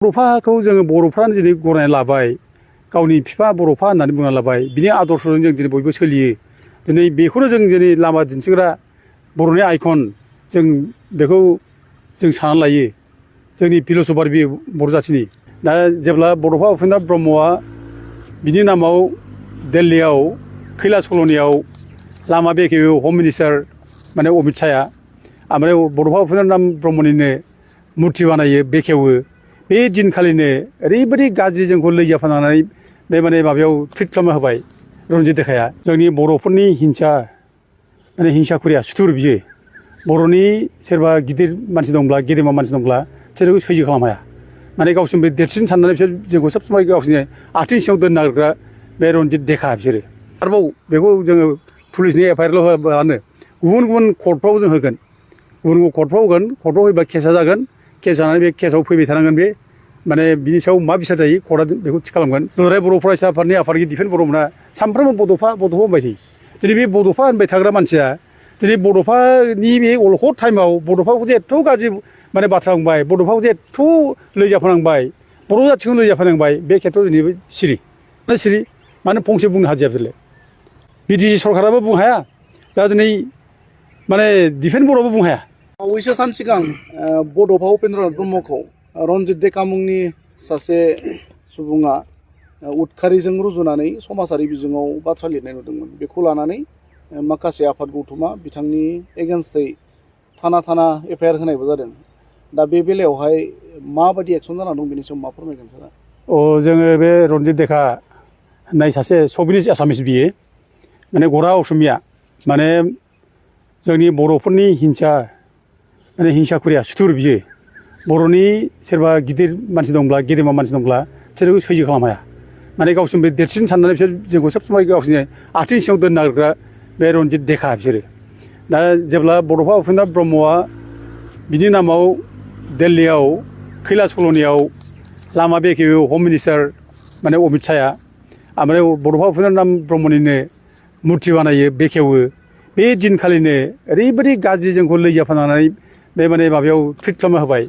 बर'फाखौ जोङो बर'फ्रानो दिनै गनायना लाबाय गावनि बिफा बर'फा होननानै बुंना लाबाय बिनि आदर्शजों जों दिनै बयबो सोलियो दिनै बेखौनो जों दिनै लामा दिन्थिग्रा बर'नि आइकन जों बेखौ जों सानना लायो जोंनि फिलसफार बे बर' जाथिनि दा जेब्ला बड'फा उपेन्द्र ब्रह्मआ बिनि नामाव दिल्लीयाव कैलाश कल'नियाव लामा बेखेवो हम मिनिस्टार माने अमित शाहया ओमफ्राय बड'फा उपेन्द्र ब्रह्मनिनो मुर्ति बानायो बेखेवो बे दिनखालिनो ओरैबायदि गाज्रि जोंखौ लैजाफानानै बे माने माबायाव टुइट खालामना होबाय रन्जित देखाया जोंनि बर'फोरनि हिंसा माने हिंसाखुरिया सुथुर बियो बर'नि सोरबा गिदिर मानसि दंब्ला गेदेमा मानसि दंब्ला बिसोरखौ सैज्य खालामनो हाया माने गावसोरबो देरसिन साननानै बिसोर जोंखौ सब समाय गावसोरनि आथिं सिङाव दोननो नागिरग्रा बे रन्जित देखा बिसोरो आरोबाव बेखौ जोङो पुलिसनि एफआइआरल' होआबानो गुबुन गुबुन कर्टफ्राव जों होगोन गुबुन गुबुन कर्टफ्राव होगोन कर्टफ्राव होयोबा केसा जागोन केस जानानै बे केसाव फैबाय थानांगोन बे माने बिनि सायाव मा बिसार जायो कर्टआ बेखौ थि खालामगोन दुलाराय बर' फरायसा आफादनि आफादगिरि दिफेन बर'मोनहा सानफ्रोमबो बड'फा होनबाय थायो दिनै बे बड'फा होनबाय थाग्रा मानसिया दिनै बड'फानि बे अलखद टाइमाव बड'फाखौ जे एथ' गाज्रि माने बाथ्रा बुंबाय बड'फाखौ जे एथ' लैजाफोनांबाय बर' जाथिखौ लैजाफोनांबाय बे खेथ्रआव दिनै सिरि मानो फंसे बुंनो हादिया बिसोरलाय बिटिसि सरकाराबो बुंनो हाया दा दिनै माने दिफेन बर'आबो बुंनो हाया बावैसो सान सिगां बड'फा उपेन्द्र ब्रह्मखौ रन्जित देखा मुंनि सासे सुबुङा उदखारिजों रुजुनानै समाजारि बिजोङाव बाथ्रा लिरनाय नुदोंमोन बेखौ लानानै माखासे आफाद गौथुमा बिथांनि एगेन्स्टै थाना एफआइआर होनायबो जादों दा बे बेलायावहाय माबायदि एक्सन जाना दं बेनि सायाव मा फोरमायगोन सारा जोङो बे रन्जित देखा होननाय सासे सबिनिस आसामिस बियो माने गरा असमिया माने जोंनि बर'फोरनि माने हिंसाखुरिया सुथुर बियो बर'नि सोरबा गिदिर मानसि दंब्ला गेदेमा मानसि दंब्ला बिसोरखौ सैज्य खालामनो हाया माने गावसोरबो देरसिन साननानै बिसोर जोंखौ सब समाय गावसोरनि आथिं सिङाव दोननो नागिरग्रा बे रन्जित देखा बिसोरो दा जेब्ला बड'फा उपेन्द्र ब्रह्मआ बिनि नामाव दिल्लीयाव कैलाश कल'नियाव लामा बेखेवो हम मिनिस्टार माने अमित शाहया ओमफ्राय बड'फा उपेन्द्र ब्रह्मनिनो मुर्ति बानायो बेखेवो बे दिनखालिनो ओरैबायदि गाज्रि जोंखौ लैजाफानानै बे माने माबायाव टुइट खालामना होबाय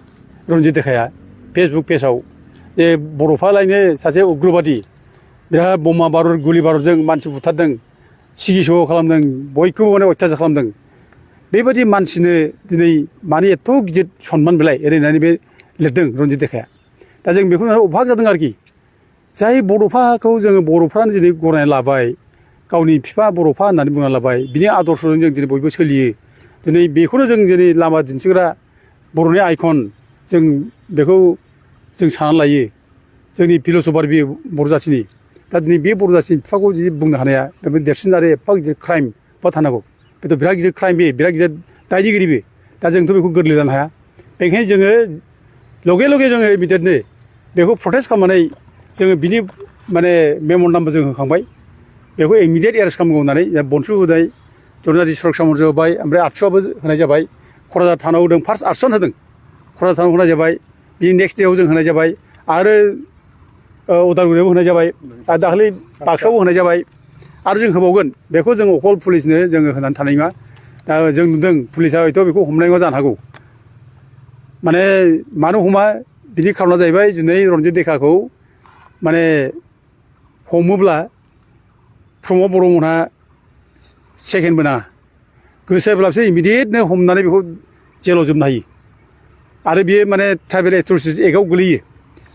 रन्जित देखाया फेसबुक पेजाव जे बर'फ्रालायनो सासे उग्रबादि बिराद बमा बारुद गुलि बारुदजों मानसि बुथारदों सिगिस' खालामदों बयखौबो माने अयथासार खालामदों बेबायदि मानसिनो दिनै माने एथ' गिदिर सनमान बिलाइ ओरैनानै बे लिरदों रन्जित देखाया दा जों बेखौ अभाग जादों आरोखि जाय बड'फाखौ जोङो बर'फ्रानो दिनै गनायना लाबाय गावनि बिफा बर'फा होननानै बुंना लाबाय बिनि आदर्शजों जों दिनै बयबो सोलियो दिनै बेखौनो जों दिनै लामा दिन्थिग्रा बर'नि आइकन जों बेखौ जों सानना लायो जोंनि फिलसफार बे बर' जाथिनि दा दिनै बे बर' जाथिनि बिफाखौ जुदि बुंनो हानाया बे देरसिन आरो एफा गिदिर क्राइम बा थानांगौ बेथ' बिराद गिदिर क्राइम बिराद गिदिर दायनिगिरि बे दा जोंथ' बेखौ गोरलै जानो हाया बेनिखायनो जोङो लगे जोङो इमिडियेटनो बेखौ प्रटेस्ट खालामनानै जोङो बिनि माने मेम'रेन्डामबो जों होखांबाय बेखौ इमिडियेट एरेस्ट खालामगौ होननानै बनसु होनाय जरनारि सुरक्षा मन्थ्रि होबाय ओमफ्राय 800आबो होनाय जाबाय क'क्राझार थानाव होदों फार्स्ट 800 होदों क'क्राझार थानाव होनाय जाबाय बिनि नेक्स्ट डेआव जों होनाय जाबाय आरो उदालगुरियावबो होनाय जाबाय आरो दाखालि बाक्सायावबो होनाय जाबाय आरो जों होबावगोन बेखौ जों अकल पुलिसनो जोङो होनानै थानाय नङा दा जों नुदों पुलिसा हयथ' बेखौ हमनाय नङा जानो हागौ माने मानो हमा बिनि खारना जाहैबाय दिनै रन्जित देखाखौ माने हमोब्ला प्रमद बर'मोनहा सेकेन्डबो नाङा गोसोब्ला बिसोर इमिडियेटनो हमनानै बेखौ जेलाव जोबनो हायो आरो बियो माने ट्राइबेल एट्रसिटि एक्टआव गोलैयो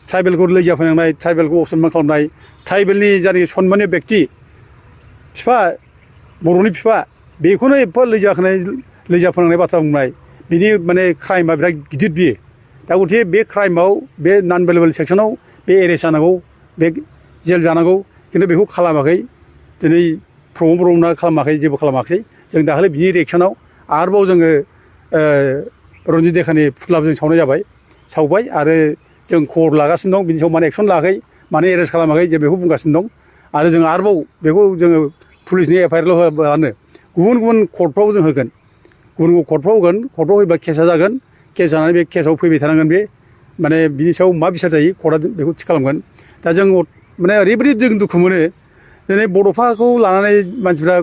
ट्राइबेलखौ लैजाफोनांनाय ट्राइबेलखौ असनमान खालामनाय ट्राइबेलनि जायनाखि सनमानिय बेक्ति बिफा बर'नि बिफा बेखौनो एफा लैजाफोनांनाय बाथ्रा बुंनाय बिनि माने क्राइमा बिराद गिदिर बियो दा गथिखे बे क्राइमाव बे नन बेलेबल सेक्सनाव बे एरेस्ट जानांगौ बे जेल जानांगौ खिन्थु बेखौ खालामाखै दिनै प्रमद बर'मोनहा खालामाखै जेबो खालामाखै जों दाखालि बिनि रिएक्सनाव आरोबाव जोङो रन्जित देखानि फुथ्लाबो जों सावबाय आरो जों खबर लागासिनो दं बिनि सायाव माने एक्सन लायाखै माने एरेस्ट खालामाखै जों बेखौ बुंगासिनो दं आरो जों आरोबाव बेखौ जोङो पुलिसनि एफआइआरल' होआबानो गुबुन कर्टफ्राव जों होगोन कर्टफ्राव होयोबा केसा जागोन केस जानानै बे केसाव फैबाय थानांगोन बे माने बिनि सायाव मा बिसार जायो कर्टआ बेखौ थि खालामगोन दा जों माने ओरैबायदि जों दुखु मोनो दिनै बड'फाखौ लानानै मानसिफ्रा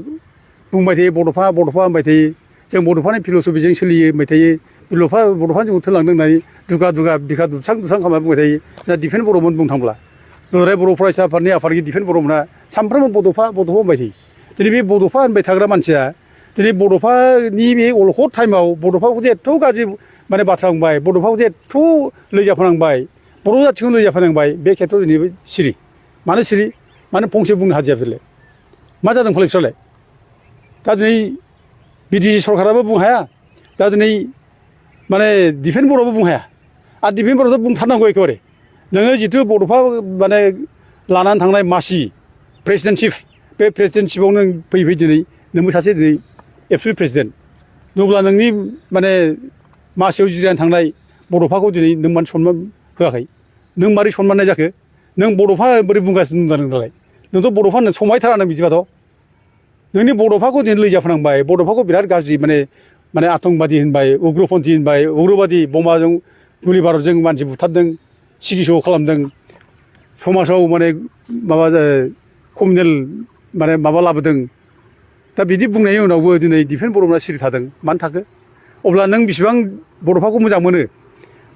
बुंबाय थायो बड'फा होनबाय थायो जों बड'फानि फिलसफिजों सोलियो होनबाय थायो बड'फा जों थोलांदों होननानै दुगा बिखा दुबसां खालामना बुंबाय थायो जोंहा डिफेन्स बर'मोन बुंनो थांब्ला दुलाराय बर' फरायसा आफादनि आफादगिरि डिफेन्स बर'मोना सानफ्रोमबो बड'फा होनबाय थायो दिनै बे बड'फा होनबाय थाग्रा मानसिया दिनै बड'फानि बे अलखद टाइमाव बड'फाखौ जे एथ' गाज्रि माने बाथ्रा बुंबाय बड'फाखौ जे एथ' लैजाफोनांबाय बर' जाथिखौ लैजाफोनांबाय बे खेथ्रआव दिनै सिरि मानो फंसे बुंनो हादिया बिसोरलाय मा जादों फालाय बिसोरलाय दा दिनै बिटिसि सरकाराबो बुंनो हाया दा दिनै माने डिफेन्स बर'आबो बुंनो हाया आरो डिफेन्स बर'आथ' बुंथारनांगौ एखेबारे नोङो जिथु बड'फा माने लानानै थांनाय मासि प्रेसिडेन्टशिप बे प्रेसिडेन्टशिपआव नों फैयै दिनै नोंबो सासे दिनै एबसुलुट प्रेसिडेन्ट नङाब्ला नोंनि माने मासियाव जिरायनानै थांनाय बड'फाखौ दिनै नों मानो सनमान होआखै नों मारै सनमाननाय जाखो नों बड'फा बोरै बुंगासिनो दं दालाय नोंथ' बड'फा होननो समायथारा नों बिदिबाथ' नोंनि बड'फाखौ दिनै लैजाफोनांबाय बड'फाखौ बिराद गाज्रि माने आतंकबादि होनबाय उग्रपन्थि होनबाय उग्रबादि बमाजों गुलि बारुदजों मानसि बुथारदों सिगिस' खालामदों समाजाव माने माबा कमिउनेल माने माबा लाबोदों दा बिदि बुंनायनि उनावबो दिनै डिफेन्स बर'मोना सिरि थादों मानो थाखो अब्ला नों बेसेबां बड'फाखौ मोजां मोनो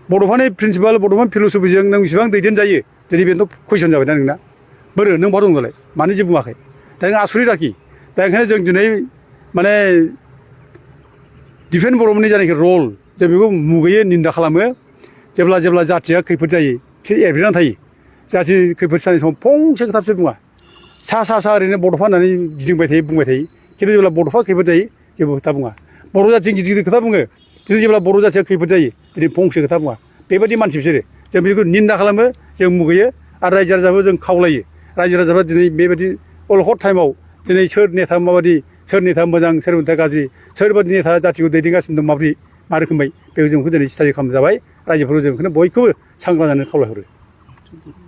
बड'फानि प्रिन्सिपाल बड'फानि फिल'सफिजों नों बेसेबां दैदेनजायो दिनै बेनोथ' कुइसन जाबाय दा नोंना बोरो नों बहा दं दालाय मानो जे बुङाखै दा नों आसुरित आरोखि दा ओंखायनो जों दिनै माने डिफेन्स बर'मोननि जायनाखि रल जों बेखौ मुगैयो निन्दा खालामो जेब्ला जाथिया खैफोद जायो बिसोर एब्रेनानै थायो जाथि खैफोद जानाय समाव फंसे खोथासो बुङा सा ओरैनो बड'फा होननानै गिदिंबाय थायो बुंबाय थायो खिन्थु जेब्ला बड'फा खैफोद जायो जेबो खोथा बुङा बर' जाथिजों गिदिर खोथा बुङो दिनै जेब्ला बर' जाथिया खैफोद जायो दिनै फंसे खोथा बुङा बेबायदि मानसि बिसोरो जों बेखौ निन्दा खालामो जों मुगैयो आरो रायजो राजाबो जों खावलायो रायजो राजाफ्रा दिनै बेबायदि अलखद टाइमाव दिनै सोर नेता माबायदि सोर नेता मोजां सोर नेता गाज्रि सोरबादि नेता जाथिखौ दैदेनगासिनो दं माबोरै मा रोखोमै बेखौ जोंखौ दिनै स्टाडि खालामजाबाय रायजोफोरखौ जों बेखौनो बयखौबो सांग्रां जानो खावलायहरो